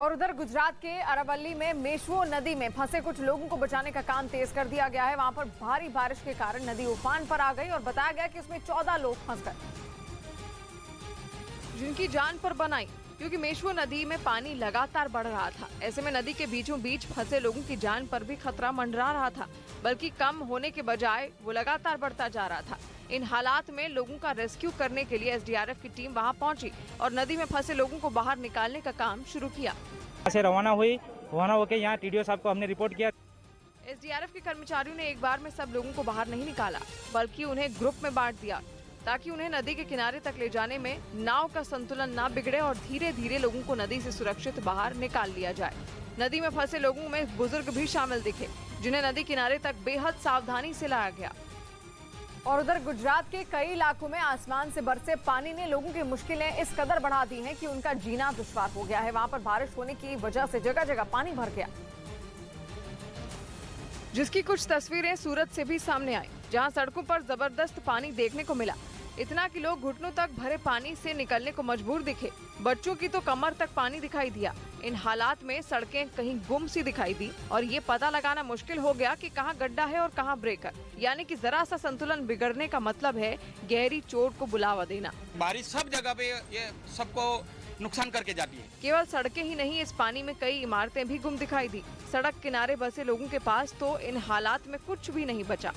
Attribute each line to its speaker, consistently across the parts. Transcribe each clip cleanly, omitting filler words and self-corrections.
Speaker 1: और उधर गुजरात के अरावली में मेश्वो नदी में फंसे कुछ लोगों को बचाने का काम तेज कर दिया गया है। वहां पर भारी बारिश के कारण नदी उफान पर आ गई और बताया गया कि उसमें 14 लोग फंस गए, जिनकी जान पर बन आई, क्योंकि मेश्वो नदी में पानी लगातार बढ़ रहा था। ऐसे में नदी के बीचों बीच फंसे लोगों की जान पर भी खतरा मंडरा रहा था, बल्कि कम होने के बजाय वो लगातार बढ़ता जा रहा था। इन हालात में लोगों का रेस्क्यू करने के लिए एसडीआरएफ की टीम वहां पहुंची और नदी में फंसे लोगों को बाहर निकालने का काम शुरू किया।
Speaker 2: से रवाना होकर यहाँ टीडीओ साहब को हमने रिपोर्ट किया।
Speaker 1: एसडीआरएफ के कर्मचारियों ने एक बार में सब लोगों को बाहर नहीं निकाला, बल्कि उन्हें ग्रुप में बांट दिया ताकि उन्हें नदी के किनारे तक ले जाने में नाव का संतुलन न बिगड़े और धीरे धीरे लोगों को नदी से सुरक्षित बाहर निकाल लिया जाए। नदी में फंसे लोगों में बुजुर्ग भी शामिल दिखे, जिन्हें नदी किनारे तक बेहद सावधानी से लाया गया। और उधर गुजरात के कई इलाकों में आसमान से बरसे पानी ने लोगों की मुश्किलें इस कदर बढ़ा दी हैं कि उनका जीना दुश्वार हो गया है। वहां पर बारिश होने की वजह से जगह जगह पानी भर गया, जिसकी कुछ तस्वीरें सूरत से भी सामने आई, जहां सड़कों पर जबरदस्त पानी देखने को मिला। इतना कि लोग घुटनों तक भरे पानी से निकलने को मजबूर दिखे। बच्चों की तो कमर तक पानी दिखाई दिया। इन हालात में सड़कें कहीं गुम सी दिखाई दी और ये पता लगाना मुश्किल हो गया कि कहां गड्ढा है और कहां ब्रेकर, यानी कि जरा सा संतुलन बिगड़ने का मतलब है गहरी चोट को बुलावा देना।
Speaker 3: बारिश सब जगह पे ये सबको नुकसान करके जाती है।
Speaker 1: केवल सड़कें ही नहीं, इस पानी में कई इमारतें भी गुम दिखाई दी। सड़क किनारे बसे लोगों के पास तो इन हालात में कुछ भी नहीं बचा।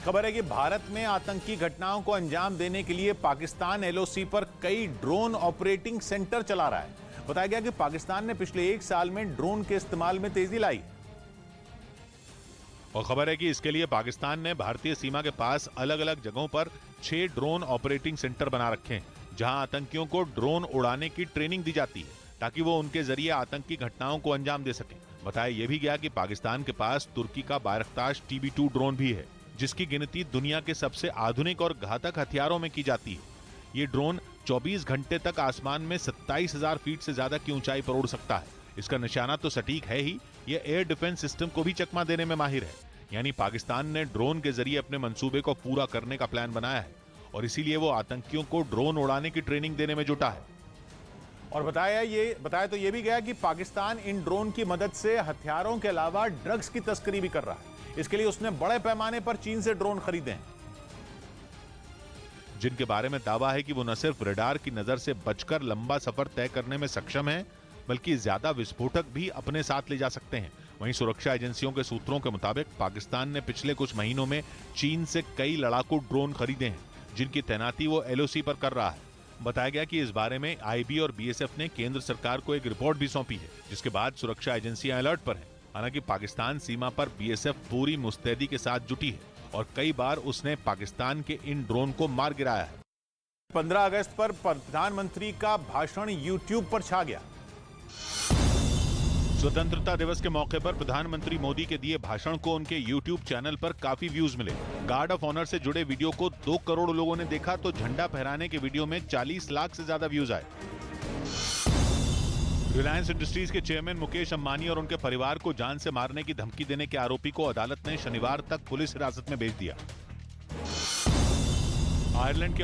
Speaker 4: खबर है कि भारत में आतंकी घटनाओं को अंजाम देने के लिए पाकिस्तान एलओसी पर कई ड्रोन ऑपरेटिंग सेंटर चला रहा है। बताया गया कि पाकिस्तान ने पिछले 1 साल में ड्रोन के इस्तेमाल में तेजी लाई।
Speaker 5: और खबर है कि इसके लिए पाकिस्तान ने भारतीय सीमा के पास अलग अलग जगहों पर 6 ड्रोन ऑपरेटिंग सेंटर बना रखे हैं, जहां आतंकियों को ड्रोन उड़ाने की ट्रेनिंग दी जाती है ताकि वो उनके जरिए आतंकी घटनाओं को अंजाम दे सकें। बताया यह भी गया कि पाकिस्तान के पास तुर्की का बायरख्तार TB2 ड्रोन भी है, जिसकी गिनती दुनिया के सबसे आधुनिक और घातक हथियारों में की जाती है। ये ड्रोन 24 घंटे तक आसमान में 27,000 फीट से ज्यादा की ऊंचाई पर उड़ सकता है। इसका निशाना तो सटीक है ही, ये एयर डिफेंस सिस्टम को भी चकमा देने में माहिर है। यानी पाकिस्तान ने ड्रोन के जरिए अपने मंसूबे को पूरा करने का प्लान बनाया है और इसीलिए वो आतंकियों को ड्रोन उड़ाने की ट्रेनिंग देने में जुटा है।
Speaker 4: और बताया तो ये भी गया कि पाकिस्तान इन ड्रोन की मदद से हथियारों के अलावा ड्रग्स की तस्करी भी कर रहा है। इसके लिए उसने बड़े पैमाने पर चीन से ड्रोन खरीदे हैं,
Speaker 5: जिनके बारे में दावा है कि वो न सिर्फ रडार की नजर से बचकर लंबा सफर तय करने में सक्षम है, बल्कि ज्यादा विस्फोटक भी अपने साथ ले जा सकते हैं। वहीं सुरक्षा एजेंसियों के सूत्रों के मुताबिक पाकिस्तान ने पिछले कुछ महीनों में चीन से कई लड़ाकू ड्रोन खरीदे हैं, जिनकी तैनाती वो LOC पर कर रहा है। बताया गया कि इस बारे में IB और BSF ने केंद्र सरकार को एक रिपोर्ट भी सौंपी है, जिसके बाद सुरक्षा एजेंसियां अलर्ट पर हैं। हालांकि पाकिस्तान सीमा पर BSF पूरी मुस्तैदी के साथ जुटी है और कई बार उसने पाकिस्तान के इन ड्रोन को मार गिराया है।
Speaker 4: 15 अगस्त पर प्रधानमंत्री का भाषण YouTube पर छा गया।
Speaker 5: स्वतंत्रता दिवस के मौके पर प्रधानमंत्री मोदी के दिए भाषण को उनके YouTube चैनल पर काफी व्यूज मिले। गार्ड ऑफ ऑनर से जुड़े वीडियो को 2 करोड़ लोगों ने देखा, तो झंडा फहराने के वीडियो में 40 लाख से ज्यादा व्यूज आए। रिलायंस इंडस्ट्रीज के चेयरमैन मुकेश अंबानी और उनके परिवार को जान से मारने की धमकी देने के आरोपी को अदालत ने शनिवार तक पुलिस हिरासत में भेज दिया। आयरलैंड के